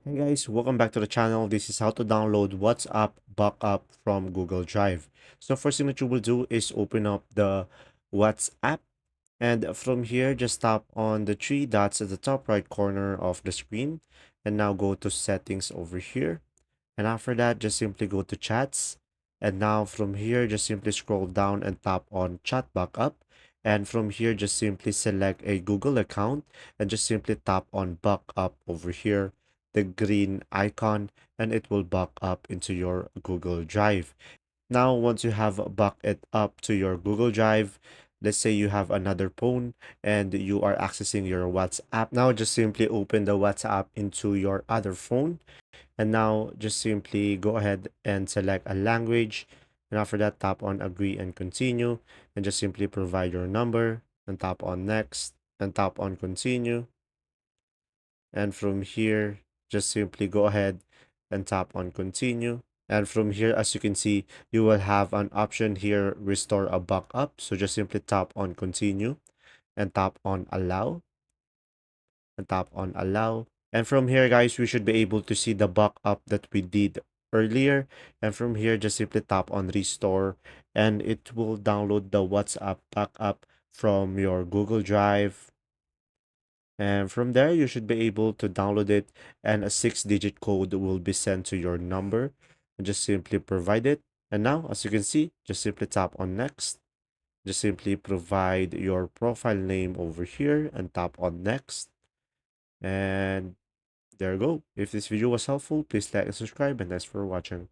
Hey guys, welcome back to the channel. This is how to download WhatsApp backup from Google Drive. So first thing that you will do is open up the WhatsApp, and from here just tap on the three dots at the top right corner of the screen and now go to settings over here. And after that just simply go to chats, and now from here just simply scroll down and tap on chat backup, and from here just simply select a Google account and just simply tap on backup over here, the green icon, and it will back up into your Google Drive. Now, once you have backed it up to your Google Drive, let's say you have another phone and you are accessing your WhatsApp. Now, just simply open the WhatsApp into your other phone. And now, just simply go ahead and select a language. And after that, tap on agree and continue. And just simply provide your number and tap on next and tap on continue. And from here, just simply go ahead and tap on continue. And from here, as you can see, you will have an option here, restore a backup. So just simply tap on continue and tap on allow and tap on allow. And from here, guys, we should be able to see the backup that we did earlier. And from here, just simply tap on restore and it will download the WhatsApp backup from your Google Drive. And from there, you should be able to download it, and a 6-digit code will be sent to your number. And just simply provide it. And now, as you can see, just simply tap on next. Just simply provide your profile name over here and tap on next. And there you go. If this video was helpful, please like and subscribe, and thanks for watching.